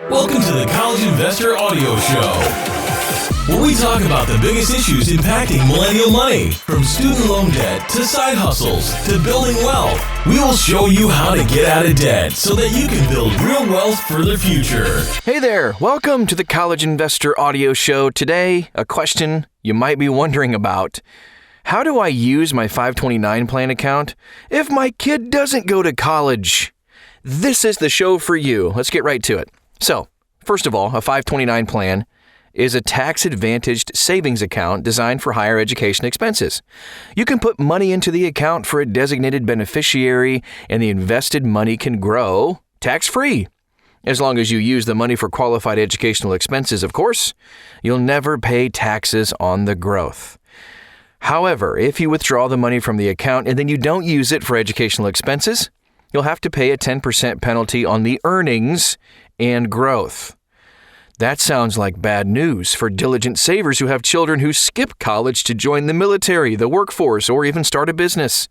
Welcome to the College Investor Audio Show, where we talk about the biggest issues impacting millennial money, from student loan debt to side hustles to building wealth. We will show you how to get out of debt so that you can build real wealth for the future. Hey there, welcome to the College Investor Audio Show. Today, a question you might be wondering about. How do I use my 529 plan account if my kid doesn't go to college? This is the show for you. Let's get right to it. So, first of all, a 529 plan is a tax-advantaged savings account designed for higher education expenses. You can put money into the account for a designated beneficiary, and the invested money can grow tax-free. As long as you use the money for qualified educational expenses, of course, you'll never pay taxes on the growth. However, if you withdraw the money from the account and then you don't use it for educational expenses, you'll have to pay a 10% penalty on the earnings and growth. That sounds like bad news for diligent savers who have children who skip college to join the military, the workforce, or even start a business.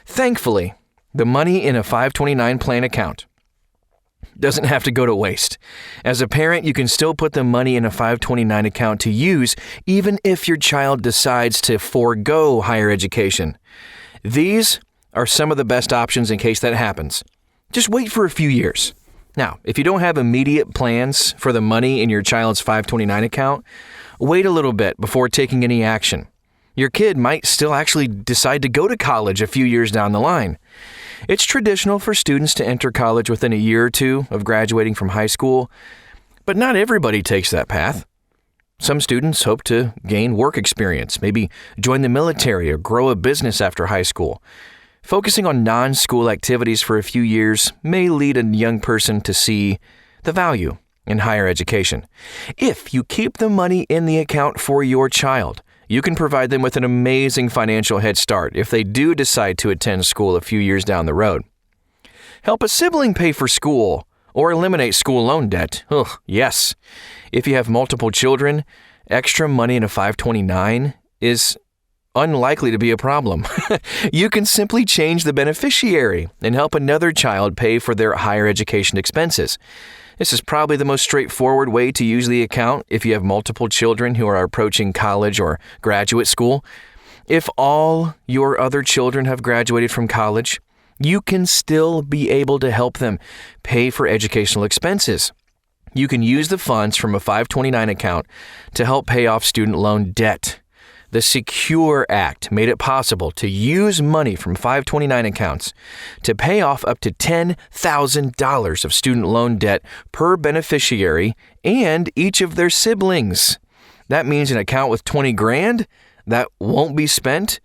Thankfully, the money in a 529 plan account doesn't have to go to waste. As a parent, you can still put the money in a 529 account to use even if your child decides to forego higher education. These are some of the best options in case that happens. Just wait for a few years. Now, if you don't have immediate plans for the money in your child's 529 account, wait a little bit before taking any action. Your kid might still actually decide to go to college a few years down the line. It's traditional for students to enter college within a year or two of graduating from high school, but not everybody takes that path. Some students hope to gain work experience, maybe join the military or grow a business after high school. Focusing on non-school activities for a few years may lead a young person to see the value in higher education. If you keep the money in the account for your child, you can provide them with an amazing financial head start if they do decide to attend school a few years down the road. Help a sibling pay for school or eliminate school loan debt. Yes. If you have multiple children, extra money in a 529 is unlikely to be a problem. You can simply change the beneficiary and help another child pay for their higher education expenses. This is probably the most straightforward way to use the account if you have multiple children who are approaching college or graduate school. If all your other children have graduated from college, you can still be able to help them pay for educational expenses. You can use the funds from a 529 account to help pay off student loan debt. The Secure Act made it possible to use money from 529 accounts to pay off up to $10,000 of student loan debt per beneficiary and each of their siblings. That means an account with $20,000 that won't be spent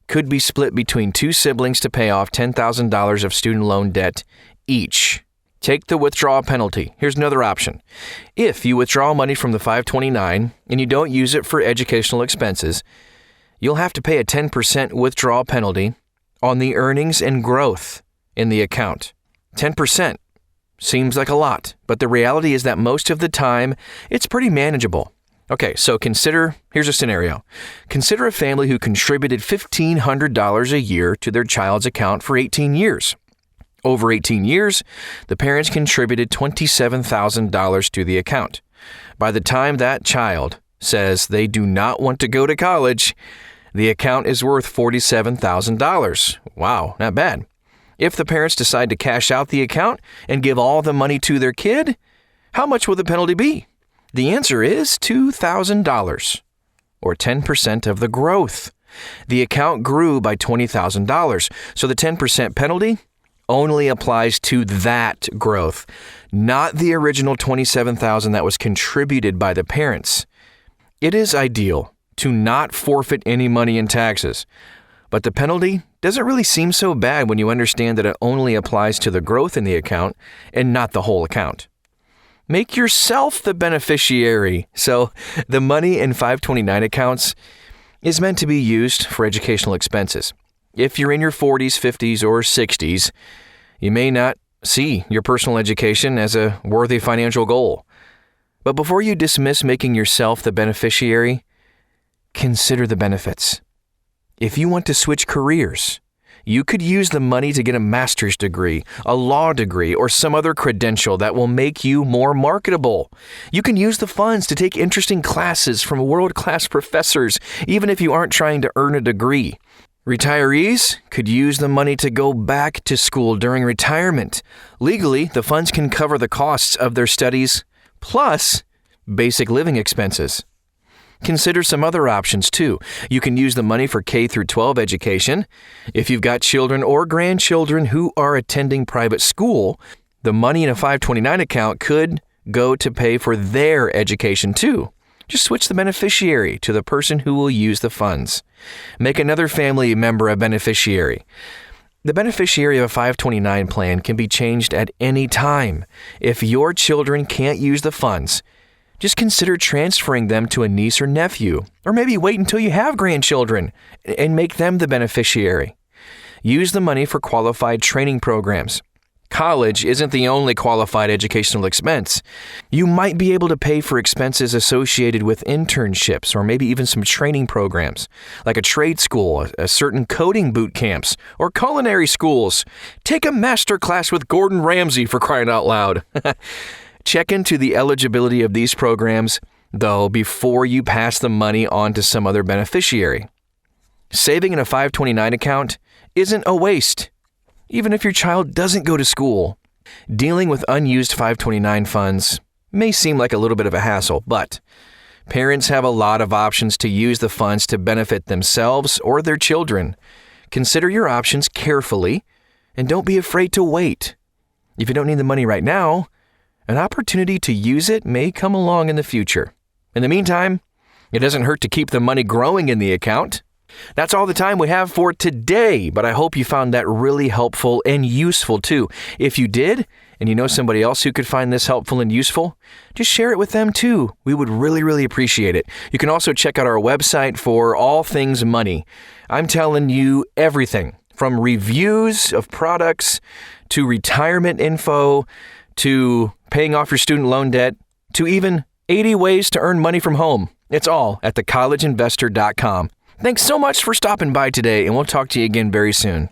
could be split between two siblings to pay off $10,000 of student loan debt each. Take the withdrawal penalty. Here's another option. If you withdraw money from the 529 and you don't use it for educational expenses, you'll have to pay a 10% withdrawal penalty on the earnings and growth in the account. 10% seems like a lot, but the reality is that most of the time, it's pretty manageable. Okay, so here's a scenario. Consider a family who contributed $1,500 a year to their child's account for 18 years. Over 18 years, the parents contributed $27,000 to the account. By the time that child says they do not want to go to college, the account is worth $47,000. Wow, not bad. If the parents decide to cash out the account and give all the money to their kid, how much will the penalty be? The answer is $2,000, or 10% of the growth. The account grew by $20,000, so the 10% penalty only applies to that growth, not the original $27,000 that was contributed by the parents. It is ideal to not forfeit any money in taxes, but the penalty doesn't really seem so bad when you understand that it only applies to the growth in the account and not the whole account. Make yourself the beneficiary. So the money in 529 accounts is meant to be used for educational expenses. If you're in your 40s, 50s, or 60s, you may not see your personal education as a worthy financial goal. But before you dismiss making yourself the beneficiary, consider the benefits. If you want to switch careers, You could use the money to get a master's degree, a law degree, or some other credential that will make you more marketable. You can use the funds to take interesting classes from world-class professors, even if you aren't trying to earn a degree. Retirees could use the money to go back to school during retirement. Legally, the funds can cover the costs of their studies, plus basic living expenses. Consider some other options too. You can use the money for K through 12 education. If you've got children or grandchildren who are attending private school, the money in a 529 account could go to pay for their education too. Just switch the beneficiary to the person who will use the funds. Make another family member a beneficiary. The beneficiary of a 529 plan can be changed at any time. If your children can't use the funds, just consider transferring them to a niece or nephew, or maybe wait until you have grandchildren and make them the beneficiary. Use the money for qualified training programs. College isn't the only qualified educational expense. You might be able to pay for expenses associated with internships or maybe even some training programs, like a trade school, a certain coding boot camps, or culinary schools. Take a master class with Gordon Ramsay, for crying out loud. Check into the eligibility of these programs, though, before you pass the money on to some other beneficiary. Saving in a 529 account isn't a waste, even if your child doesn't go to school. Dealing with unused 529 funds may seem like a little bit of a hassle, but parents have a lot of options to use the funds to benefit themselves or their children. Consider your options carefully, and don't be afraid to wait. If you don't need the money right now, an opportunity to use it may come along in the future. In the meantime, it doesn't hurt to keep the money growing in the account. That's all the time we have for today, but I hope you found that really helpful and useful too. If you did, and you know somebody else who could find this helpful and useful, just share it with them too. We would really, really appreciate it. You can also check out our website for all things money. I'm telling you everything from reviews of products to retirement info to paying off your student loan debt to even 80 ways to earn money from home. It's all at thecollegeinvestor.com. Thanks so much for stopping by today, and we'll talk to you again very soon.